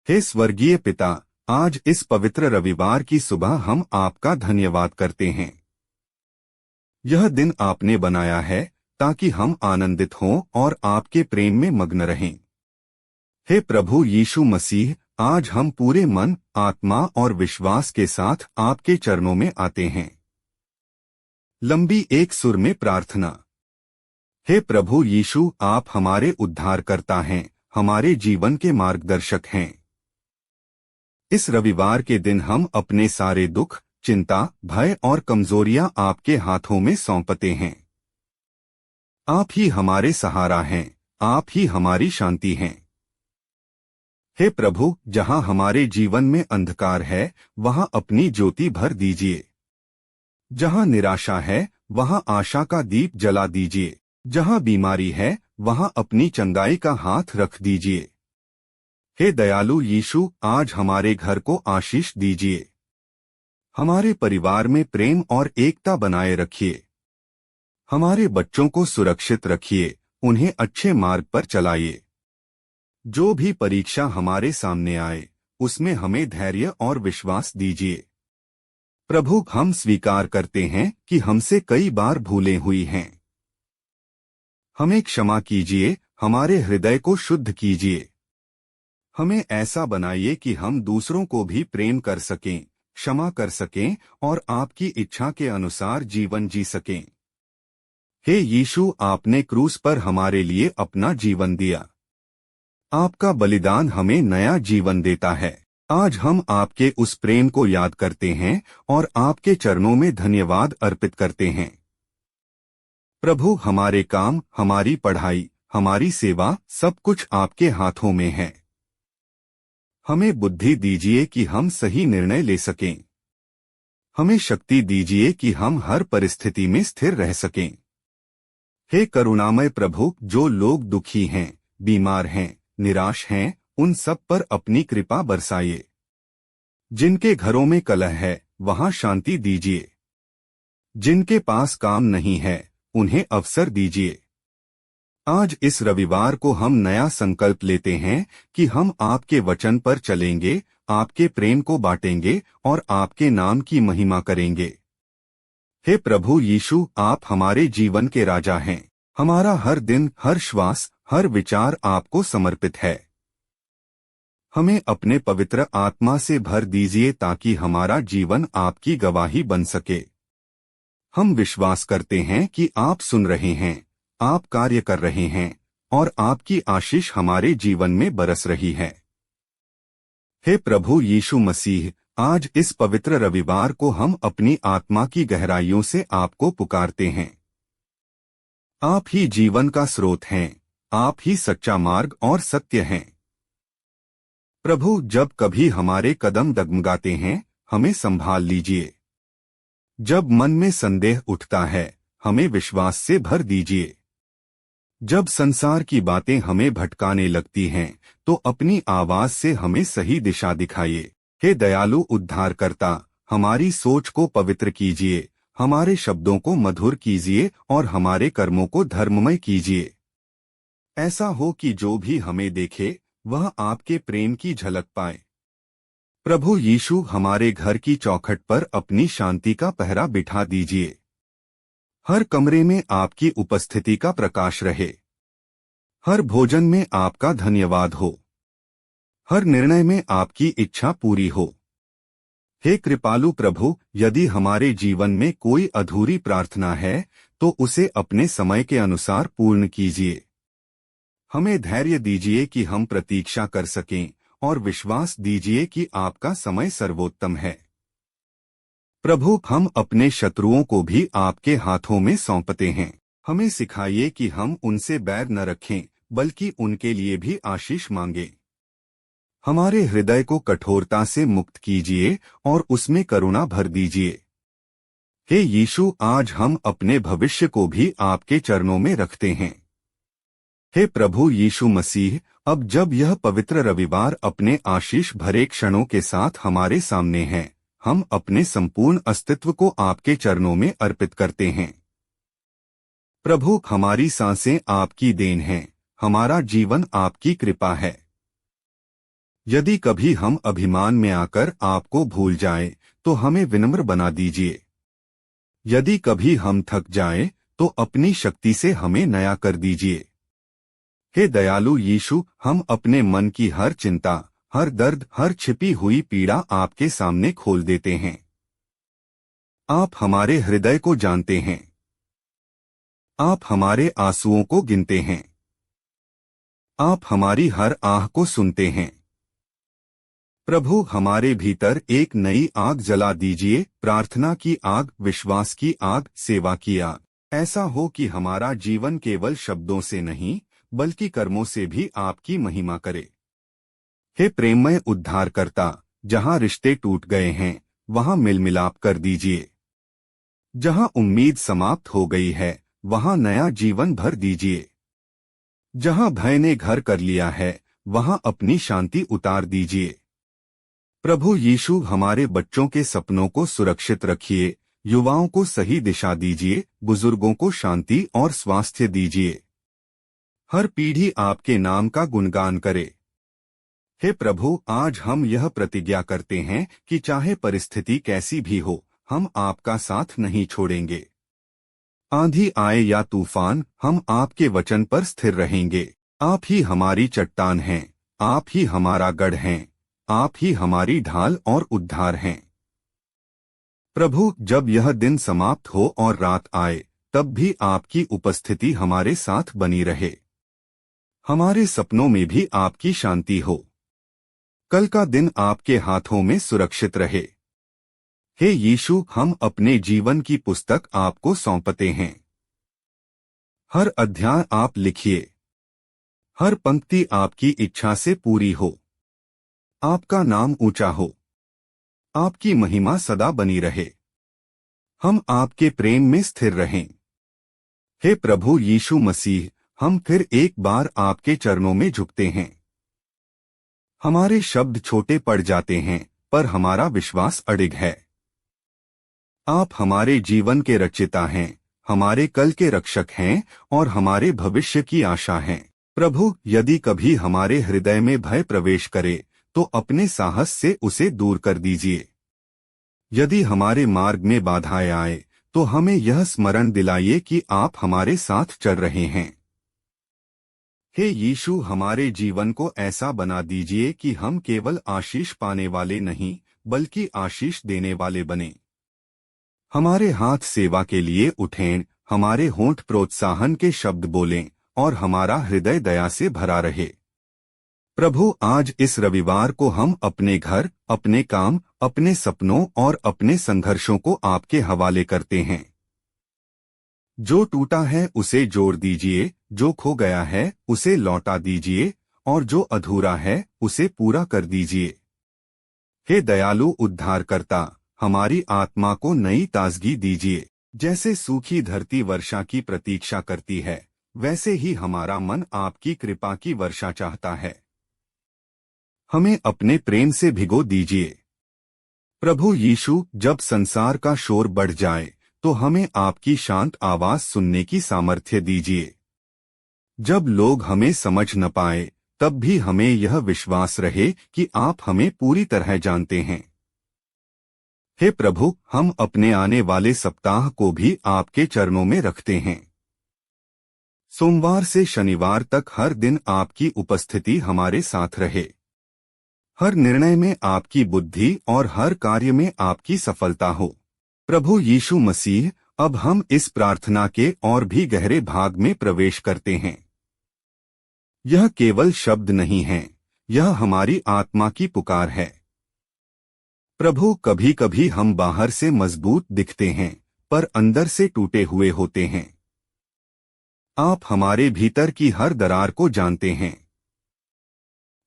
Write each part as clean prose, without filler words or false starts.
हे स्वर्गीय पिता, आज इस पवित्र रविवार की सुबह हम आपका धन्यवाद करते हैं। यह दिन आपने बनाया है ताकि हम आनंदित हों और आपके प्रेम में मग्न रहें। हे प्रभु यीशु मसीह, आज हम पूरे मन, आत्मा और विश्वास के साथ आपके चरणों में आते हैं। लंबी एक सुर में प्रार्थना। हे प्रभु यीशु, आप हमारे उद्धारकर्ता हैं, हमारे जीवन के मार्गदर्शक हैं। इस रविवार के दिन हम अपने सारे दुख, चिंता, भय और कमजोरियां आपके हाथों में सौंपते हैं। आप ही हमारे सहारा हैं, आप ही हमारी शांति हैं। हे प्रभु, जहां हमारे जीवन में अंधकार है, वहां अपनी ज्योति भर दीजिए। जहां निराशा है, वहां आशा का दीप जला दीजिए। जहां बीमारी है, वहां अपनी चंगाई का हाथ रख दीजिए। हे दयालु यीशु, आज हमारे घर को आशीष दीजिए। हमारे परिवार में प्रेम और एकता बनाए रखिए। हमारे बच्चों को सुरक्षित रखिए, उन्हें अच्छे मार्ग पर चलाइए। जो भी परीक्षा हमारे सामने आए, उसमें हमें धैर्य और विश्वास दीजिए। प्रभु, हम स्वीकार करते हैं कि हमसे कई बार भूलें हुई हैं। हमें क्षमा कीजिए, हमारे हृदय को शुद्ध कीजिए। हमें ऐसा बनाइए कि हम दूसरों को भी प्रेम कर सकें, क्षमा कर सकें और आपकी इच्छा के अनुसार जीवन जी सकें। हे यीशु, आपने क्रूस पर हमारे लिए अपना जीवन दिया। आपका बलिदान हमें नया जीवन देता है। आज हम आपके उस प्रेम को याद करते हैं और आपके चरणों में धन्यवाद अर्पित करते हैं। प्रभु, हमारे काम, हमारी पढ़ाई, हमारी सेवा, सब कुछ आपके हाथों में है। हमें बुद्धि दीजिए कि हम सही निर्णय ले सकें। हमें शक्ति दीजिए कि हम हर परिस्थिति में स्थिर रह सकें। हे करुणामय प्रभु, जो लोग दुखी हैं, बीमार हैं, निराश हैं, उन सब पर अपनी कृपा बरसाइए। जिनके घरों में कलह है, वहां शांति दीजिए। जिनके पास काम नहीं है, उन्हें अवसर दीजिए। आज इस रविवार को हम नया संकल्प लेते हैं कि हम आपके वचन पर चलेंगे, आपके प्रेम को बांटेंगे और आपके नाम की महिमा करेंगे। हे प्रभु यीशु, आप हमारे जीवन के राजा हैं। हमारा हर दिन, हर श्वास, हर विचार आपको समर्पित है। हमें अपने पवित्र आत्मा से भर दीजिए ताकि हमारा जीवन आपकी गवाही बन सके। हम विश्वास करते हैं कि आप सुन रहे हैं, आप कार्य कर रहे हैं और आपकी आशीष हमारे जीवन में बरस रही है। हे प्रभु यीशु मसीह, आज इस पवित्र रविवार को हम अपनी आत्मा की गहराइयों से आपको पुकारते हैं। आप ही जीवन का स्रोत हैं, आप ही सच्चा मार्ग और सत्य हैं। प्रभु, जब कभी हमारे कदम डगमगाते हैं, हमें संभाल लीजिए। जब मन में संदेह उठता है, हमें विश्वास से भर दीजिए। जब संसार की बातें हमें भटकाने लगती हैं, तो अपनी आवाज से हमें सही दिशा दिखाइए। हे दयालु उद्धारकर्ता, हमारी सोच को पवित्र कीजिए, हमारे शब्दों को मधुर कीजिए और हमारे कर्मों को धर्ममय कीजिए। ऐसा हो कि जो भी हमें देखे, वह आपके प्रेम की झलक पाए। प्रभु यीशु, हमारे घर की चौखट पर अपनी शांति का पहरा बिठा दीजिए। हर कमरे में आपकी उपस्थिति का प्रकाश रहे। हर भोजन में आपका धन्यवाद हो। हर निर्णय में आपकी इच्छा पूरी हो। हे कृपालु प्रभु, यदि हमारे जीवन में कोई अधूरी प्रार्थना है, तो उसे अपने समय के अनुसार पूर्ण कीजिए। हमें धैर्य दीजिए कि हम प्रतीक्षा कर सकें और विश्वास दीजिए कि आपका समय सर्वोत्तम है। प्रभु, हम अपने शत्रुओं को भी आपके हाथों में सौंपते हैं। हमें सिखाइए कि हम उनसे बैर न रखें, बल्कि उनके लिए भी आशीष मांगें। हमारे हृदय को कठोरता से मुक्त कीजिए और उसमें करुणा भर दीजिए। हे यीशु, आज हम अपने भविष्य को भी आपके चरणों में रखते हैं। हे प्रभु यीशु मसीह, अब जब यह पवित्र रविवार अपने आशीष भरे क्षणों के साथ हमारे सामने है, हम अपने संपूर्ण अस्तित्व को आपके चरणों में अर्पित करते हैं। प्रभु, हमारी सांसें आपकी देन हैं, हमारा जीवन आपकी कृपा है। यदि कभी हम अभिमान में आकर आपको भूल जाएं, तो हमें विनम्र बना दीजिए। यदि कभी हम थक जाएं, तो अपनी शक्ति से हमें नया कर दीजिए। हे दयालु यीशु, हम अपने मन की हर चिंता, हर दर्द, हर छिपी हुई पीड़ा आपके सामने खोल देते हैं। आप हमारे हृदय को जानते हैं। आप हमारे आंसुओं को गिनते हैं। आप हमारी हर आह को सुनते हैं। प्रभु, हमारे भीतर एक नई आग जला दीजिए, प्रार्थना की आग, विश्वास की आग, सेवा की आग। ऐसा हो कि हमारा जीवन केवल शब्दों से नहीं, बल्कि कर्मों से भी आपकी महिमा करे। हे प्रेममय उद्धारकर्ता, जहां रिश्ते टूट गए हैं, वहां मिलमिलाप कर दीजिए। जहां उम्मीद समाप्त हो गई है, वहां नया जीवन भर दीजिए। जहां भय ने घर कर लिया है, वहां अपनी शांति उतार दीजिए। प्रभु यीशु, हमारे बच्चों के सपनों को सुरक्षित रखिए, युवाओं को सही दिशा दीजिए, बुजुर्गों को शांति और स्वास्थ्य दीजिए। हर पीढ़ी आपके नाम का गुणगान करे। हे प्रभु, आज हम यह प्रतिज्ञा करते हैं कि चाहे परिस्थिति कैसी भी हो, हम आपका साथ नहीं छोड़ेंगे। आंधी आए या तूफान, हम आपके वचन पर स्थिर रहेंगे। आप ही हमारी चट्टान हैं, आप ही हमारा गढ़ हैं, आप ही हमारी ढाल और उद्धार हैं। प्रभु, जब यह दिन समाप्त हो और रात आए, तब भी आपकी उपस्थिति हमारे साथ बनी रहे। हमारे सपनों में भी आपकी शांति हो। कल का दिन आपके हाथों में सुरक्षित रहे। हे यीशु, हम अपने जीवन की पुस्तक आपको सौंपते हैं। हर अध्याय आप लिखिए। हर पंक्ति आपकी इच्छा से पूरी हो। आपका नाम ऊंचा हो। आपकी महिमा सदा बनी रहे। हम आपके प्रेम में स्थिर रहें। हे प्रभु यीशु मसीह, हम फिर एक बार आपके चरणों में झुकते हैं। हमारे शब्द छोटे पड़ जाते हैं, पर हमारा विश्वास अडिग है। आप हमारे जीवन के रचयिता हैं, हमारे कल के रक्षक हैं और हमारे भविष्य की आशा हैं। प्रभु, यदि कभी हमारे हृदय में भय प्रवेश करे, तो अपने साहस से उसे दूर कर दीजिए। यदि हमारे मार्ग में बाधाएं आए, तो हमें यह स्मरण दिलाइए कि आप हमारे साथ चल रहे हैं। हे यीशु, हमारे जीवन को ऐसा बना दीजिए कि हम केवल आशीष पाने वाले नहीं, बल्कि आशीष देने वाले बने। हमारे हाथ सेवा के लिए उठें, हमारे होंठ प्रोत्साहन के शब्द बोलें और हमारा हृदय दया से भरा रहे। प्रभु, आज इस रविवार को हम अपने घर, अपने काम, अपने सपनों और अपने संघर्षों को आपके हवाले करते हैं। जो टूटा है उसे जोड़ दीजिए, जो खो गया है उसे लौटा दीजिए और जो अधूरा है उसे पूरा कर दीजिए। हे दयालु उद्धारकर्ता, हमारी आत्मा को नई ताजगी दीजिए। जैसे सूखी धरती वर्षा की प्रतीक्षा करती है, वैसे ही हमारा मन आपकी कृपा की वर्षा चाहता है। हमें अपने प्रेम से भिगो दीजिए। प्रभु यीशु, जब संसार का शोर बढ़ जाए, तो हमें आपकी शांत आवाज सुनने की सामर्थ्य दीजिए। जब लोग हमें समझ न पाए, तब भी हमें यह विश्वास रहे कि आप हमें पूरी तरह जानते हैं। हे प्रभु, हम अपने आने वाले सप्ताह को भी आपके चरणों में रखते हैं। सोमवार से शनिवार तक हर दिन आपकी उपस्थिति हमारे साथ रहे। हर निर्णय में आपकी बुद्धि और हर कार्य में आपकी सफलता हो। प्रभु यीशु मसीह, अब हम इस प्रार्थना के और भी गहरे भाग में प्रवेश करते हैं। यह केवल शब्द नहीं है, यह हमारी आत्मा की पुकार है। प्रभु, कभी कभी हम बाहर से मजबूत दिखते हैं, पर अंदर से टूटे हुए होते हैं। आप हमारे भीतर की हर दरार को जानते हैं।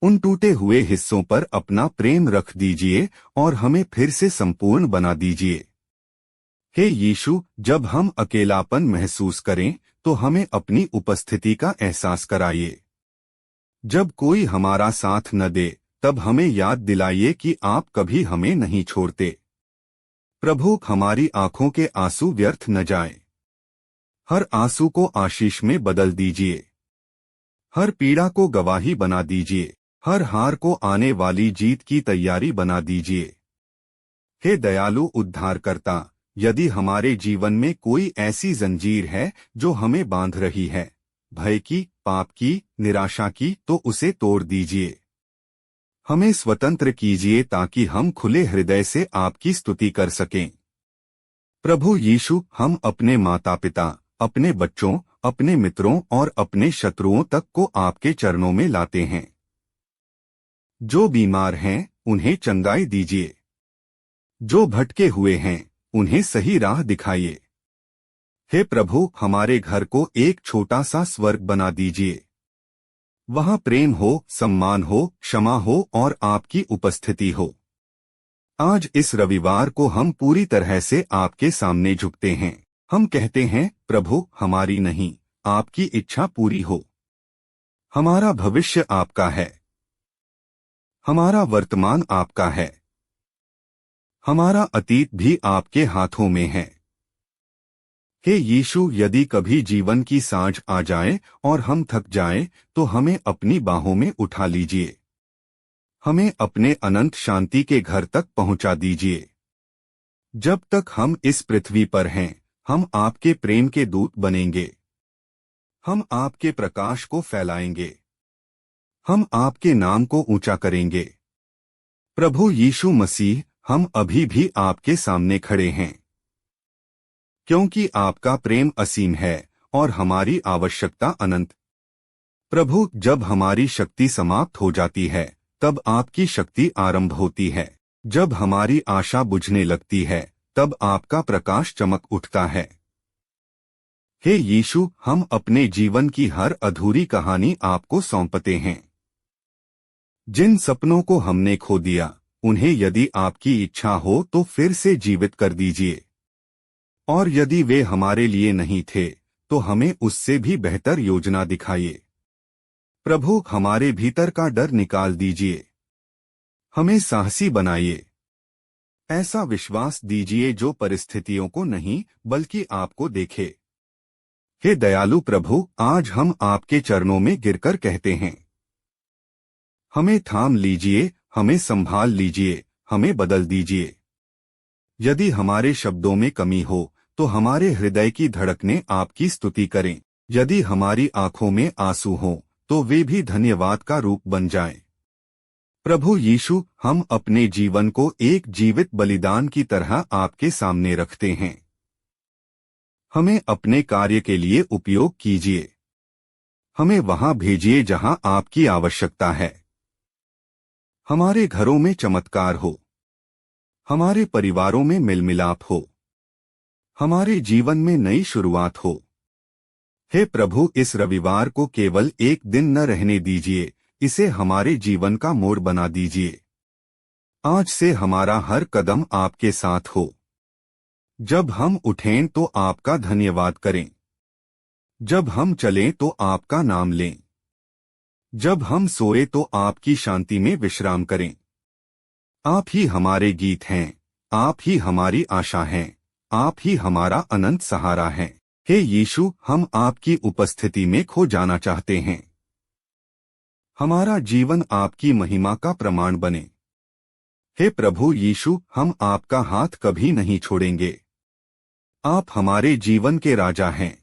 उन टूटे हुए हिस्सों पर अपना प्रेम रख दीजिए और हमें फिर से संपूर्ण बना दीजिए। हे यीशु, जब हम अकेलापन महसूस करें, तो हमें अपनी उपस्थिति का एहसास कराइए। जब कोई हमारा साथ न दे, तब हमें याद दिलाइए कि आप कभी हमें नहीं छोड़ते। प्रभु, हमारी आंखों के आंसू व्यर्थ न जाएं। हर आंसू को आशीष में बदल दीजिए। हर पीड़ा को गवाही बना दीजिए। हर हार को आने वाली जीत की तैयारी बना दीजिए। हे दयालु उद्धारकर्ता, यदि हमारे जीवन में कोई ऐसी जंजीर है जो हमें बांध रही है, भय की, पाप की, निराशा की, तो उसे तोड़ दीजिए। हमें स्वतंत्र कीजिए ताकि हम खुले हृदय से आपकी स्तुति कर सकें। प्रभु यीशु, हम अपने माता पिता, अपने बच्चों, अपने मित्रों और अपने शत्रुओं तक को आपके चरणों में लाते हैं। जो बीमार हैं, उन्हें चंगाई दीजिए। जो भटके हुए हैं, उन्हें सही राह दिखाइए। हे प्रभु, हमारे घर को एक छोटा सा स्वर्ग बना दीजिए। वहाँ प्रेम हो, सम्मान हो, क्षमा हो और आपकी उपस्थिति हो। आज इस रविवार को हम पूरी तरह से आपके सामने झुकते हैं। हम कहते हैं, प्रभु, हमारी नहीं, आपकी इच्छा पूरी हो। हमारा भविष्य आपका है। हमारा वर्तमान आपका है। हमारा अतीत भी आपके हाथों में है। हे यीशु, यदि कभी जीवन की सांझ आ जाए और हम थक जाएं, तो हमें अपनी बाहों में उठा लीजिए। हमें अपने अनंत शांति के घर तक पहुंचा दीजिए। जब तक हम इस पृथ्वी पर हैं, हम आपके प्रेम के दूत बनेंगे। हम आपके प्रकाश को फैलाएंगे। हम आपके नाम को ऊंचा करेंगे। प्रभु यीशु मसीह, हम अभी भी आपके सामने खड़े हैं, क्योंकि आपका प्रेम असीम है और हमारी आवश्यकता अनंत। प्रभु, जब हमारी शक्ति समाप्त हो जाती है, तब आपकी शक्ति आरंभ होती है। जब हमारी आशा बुझने लगती है, तब आपका प्रकाश चमक उठता है। हे यीशु, हम अपने जीवन की हर अधूरी कहानी आपको सौंपते हैं। जिन सपनों को हमने खो दिया, उन्हें यदि आपकी इच्छा हो तो फिर से जीवित कर दीजिए। और यदि वे हमारे लिए नहीं थे, तो हमें उससे भी बेहतर योजना दिखाइए। प्रभु, हमारे भीतर का डर निकाल दीजिए। हमें साहसी बनाइए। ऐसा विश्वास दीजिए जो परिस्थितियों को नहीं, बल्कि आपको देखे। हे दयालु प्रभु, आज हम आपके चरणों में गिरकर कहते हैं, हमें थाम लीजिए, हमें संभाल लीजिए, हमें बदल दीजिए। यदि हमारे शब्दों में कमी हो, तो हमारे हृदय की धड़कनें आपकी स्तुति करें। यदि हमारी आंखों में आंसू हों, तो वे भी धन्यवाद का रूप बन जाएं। प्रभु यीशु, हम अपने जीवन को एक जीवित बलिदान की तरह आपके सामने रखते हैं। हमें अपने कार्य के लिए उपयोग कीजिए। हमें वहां भेजिए जहां आपकी आवश्यकता है। हमारे घरों में चमत्कार हो। हमारे परिवारों में मिलमिलाप हो। हमारे जीवन में नई शुरुआत हो। हे प्रभु, इस रविवार को केवल एक दिन न रहने दीजिए, इसे हमारे जीवन का मोड़ बना दीजिए। आज से हमारा हर कदम आपके साथ हो। जब हम उठें तो आपका धन्यवाद करें। जब हम चलें तो आपका नाम लें। जब हम सोए तो आपकी शांति में विश्राम करें। आप ही हमारे गीत हैं, आप ही हमारी आशा हैं, आप ही हमारा अनंत सहारा हैं। हे यीशु, हम आपकी उपस्थिति में खो जाना चाहते हैं। हमारा जीवन आपकी महिमा का प्रमाण बने। हे प्रभु यीशु, हम आपका हाथ कभी नहीं छोड़ेंगे। आप हमारे जीवन के राजा हैं।